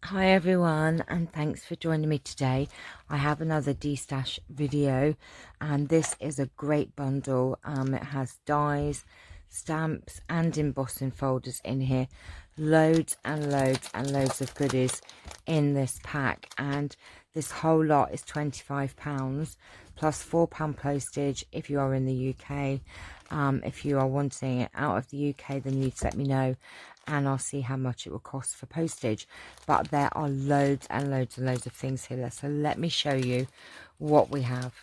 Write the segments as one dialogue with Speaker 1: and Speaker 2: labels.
Speaker 1: Hi everyone, and thanks for joining me today. I have another Destash video, and this is a great bundle. It has dies, stamps and embossing folders in here. Loads and loads and loads of goodies in this pack, and this whole lot is £25 plus £4 postage if you are in the UK. If you are wanting it out of the UK, then you need to let me know and I'll see how much it will cost for postage. But there are loads and loads and loads of things here, so let me show you what we have.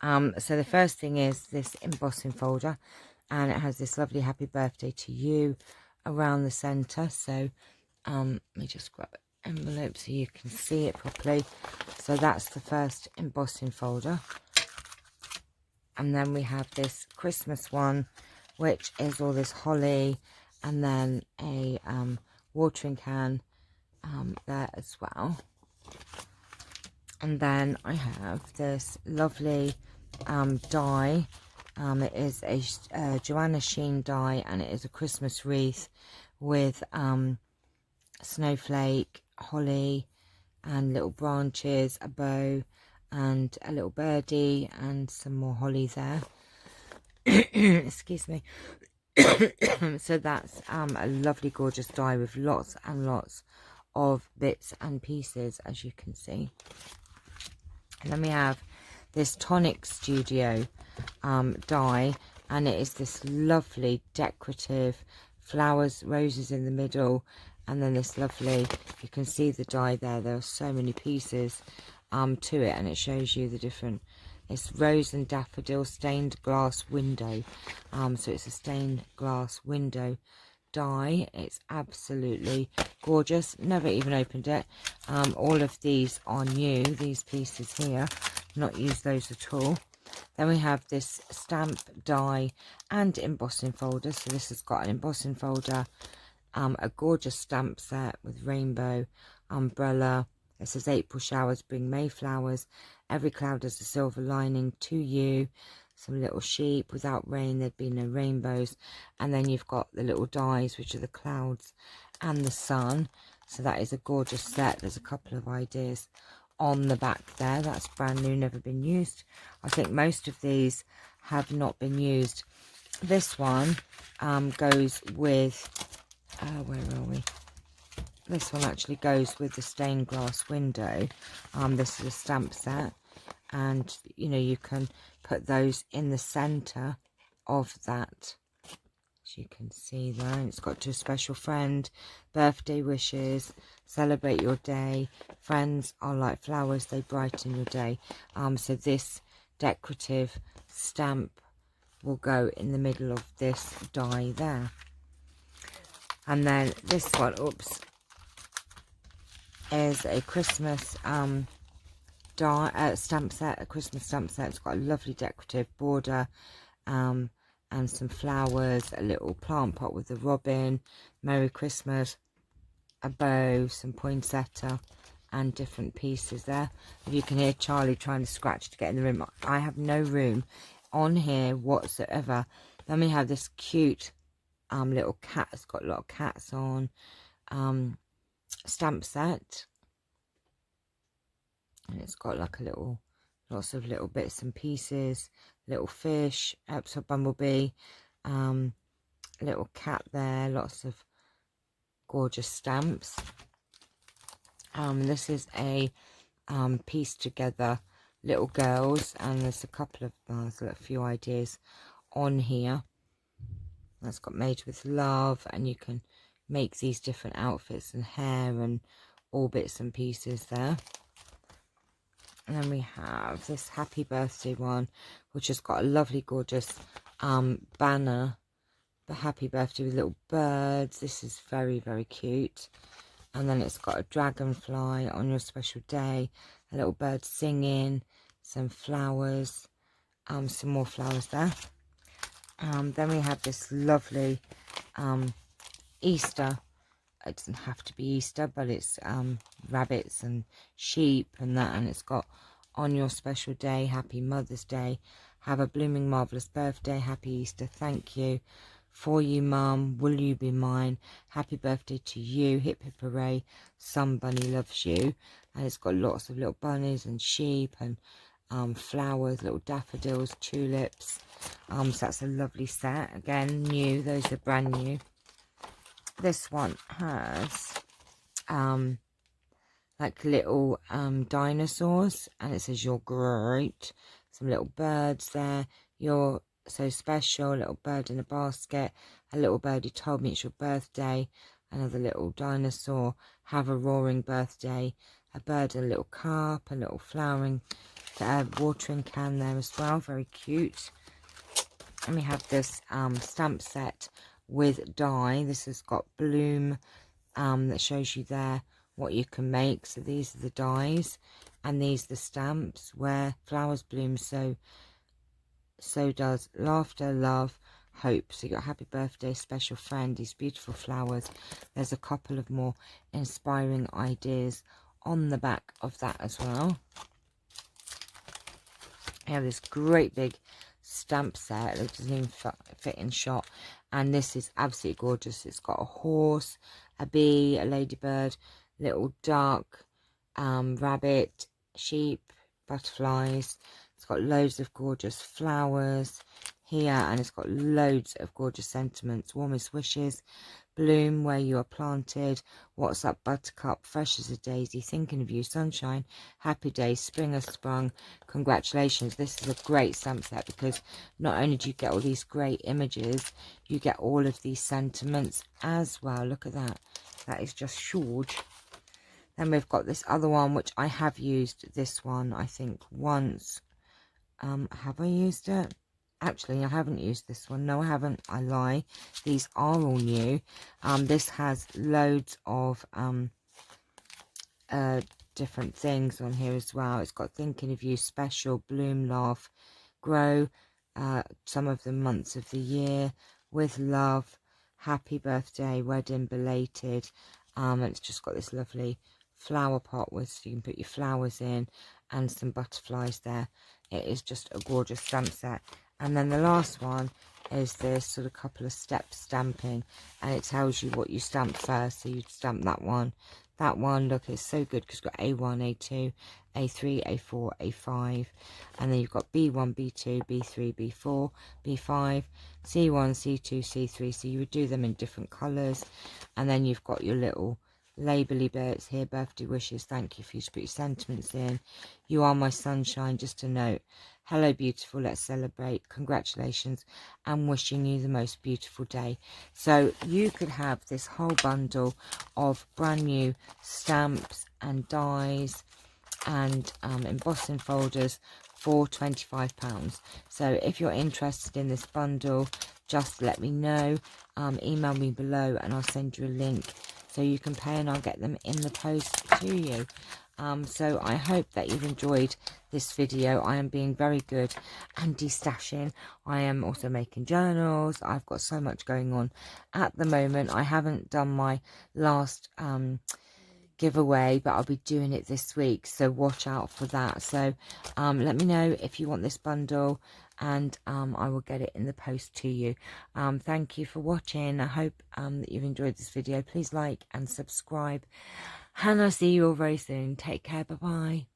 Speaker 1: So the first thing is this embossing folder, and it has this lovely happy birthday to you around the center. So let me just grab an envelope so you can see it properly. So that's the first embossing folder. And then we have this Christmas one, which is all this holly, and then a watering can there as well. And then I have this lovely die. It is a Joanna Sheen die, and it is a Christmas wreath with snowflake, holly, and little branches, a bow, and a little birdie, and some more holly there. Excuse me. So that's a lovely gorgeous die with lots and lots of bits and pieces, as you can see. And then we have this Tonic Studio die, and it is this lovely decorative flowers, roses in the middle, and then this lovely, you can see the die there are so many pieces to it, and it shows you the different. It's rose and daffodil stained glass window. So it's a stained glass window die. It's absolutely gorgeous. Never even opened it. All of these are new, these pieces here. Not used those at all. Then we have this stamp die and embossing folder. So this has got an embossing folder, a gorgeous stamp set with rainbow, umbrella. It says April showers bring Mayflowers. Every cloud has a silver lining to you. Some little sheep. Without rain, there'd be no rainbows. And then you've got the little dies, which are the clouds and the sun. So that is a gorgeous set. There's a couple of ideas on the back there. That's brand new, never been used. I think most of these have not been used. This one goes with... where are we? This one actually goes with the stained glass window. This is a stamp set, and you know, you can put those in the center of that, as you can see there. And it's got to a special friend, birthday wishes, celebrate your day, friends are like flowers, they brighten your day. So this decorative stamp will go in the middle of this die there. And then this one, oops, is a Christmas stamp set, a Christmas stamp set. It's got a lovely decorative border and some flowers, a little plant pot with a robin, Merry Christmas, a bow, some poinsettia, and different pieces there. If you can hear Charlie trying to scratch to get in the room, I have no room on here whatsoever. Then we have this cute little cat. It's got a lot of cats on. Stamp set, and it's got like a little, lots of little bits and pieces, little fish, episode bumblebee, little cat there, lots of gorgeous stamps. This is a piece together little girls, and there's a couple of there's a few ideas on here. That's got made with love, and you can make these different outfits and hair and all bits and pieces there. And then we have this happy birthday one, which has got a lovely gorgeous banner, the happy birthday with little birds. This is very, very cute. And then it's got a dragonfly on your special day, a little bird singing, some flowers, some more flowers there. Then we have this lovely Easter. It doesn't have to be Easter, but it's rabbits and sheep and that, and it's got on your special day, happy Mother's Day, have a blooming marvelous birthday, happy Easter, thank you For you, Mum, will you be mine? Happy birthday to you. Hip hip hooray. Some bunny loves you. And it's got lots of little bunnies and sheep and flowers, little daffodils, tulips. So that's a lovely set. Again, new. Those are brand new. This one has like little dinosaurs, and it says you're great. Some little birds there. You're so special. A little bird in a basket. A little bird who told me it's your birthday. Another little dinosaur. Have a roaring birthday. A bird in a little cup. A little flowering watering can there as well. Very cute. And we have this stamp set with die. This has got bloom that shows you there what you can make. So these are the dies, and these are the stamps. Where flowers bloom, so does laughter, love, hope. So you got happy birthday, special friend, these beautiful flowers. There's a couple of more inspiring ideas on the back of that as well. I have this great big stamp set that doesn't even fit in shot, and this is absolutely gorgeous. It's got a horse, a bee, a ladybird, little duck, rabbit, sheep, butterflies. It's got loads of gorgeous flowers here, and it's got loads of gorgeous sentiments. Warmest wishes, bloom where you are planted, what's up buttercup, fresh as a daisy, thinking of you, sunshine, happy days, spring has sprung, congratulations. This is a great stamp set because not only do you get all these great images, you get all of these sentiments as well. Look at that. That is just huge. Then we've got this other one, which I have used this one, I think, once. Have I used it? Actually, I haven't used this one. No, I haven't. I lie. These are all new. This has loads of different things on here as well. It's got thinking of you, special, bloom, laugh, grow, some of the months of the year, with love, happy birthday, wedding, belated. And it's just got this lovely flower pot with, so you can put your flowers in, and some butterflies there. It is just a gorgeous stamp set. And then the last one is this sort of couple of steps stamping, and it tells you what you stamp first. So you'd stamp that one. That one, look, it's so good because it's got A1, A2, A3, A4, A5. And then you've got B1, B2, B3, B4, B5, C1, C2, C3. So you would do them in different colours. And then you've got your little labely bits here, birthday wishes, thank you for you to put your sentiments in, you are my sunshine, just a note, hello beautiful, let's celebrate, congratulations, and wishing you the most beautiful day. So you could have this whole bundle of brand new stamps and dies and embossing folders for £25. So if you're interested in this bundle, just let me know, email me below and I'll send you a link so you can pay, and I'll get them in the post to you. So I hope that you've enjoyed this video. I am being very good and destashing. I am also making journals. I've got so much going on at the moment. I haven't done my last giveaway, but I'll be doing it this week, so watch out for that. So let me know if you want this bundle, and I will get it in the post to you. Thank you for watching. I hope that you've enjoyed this video. Please like and subscribe, and I'll see you all very soon. Take care. Bye bye.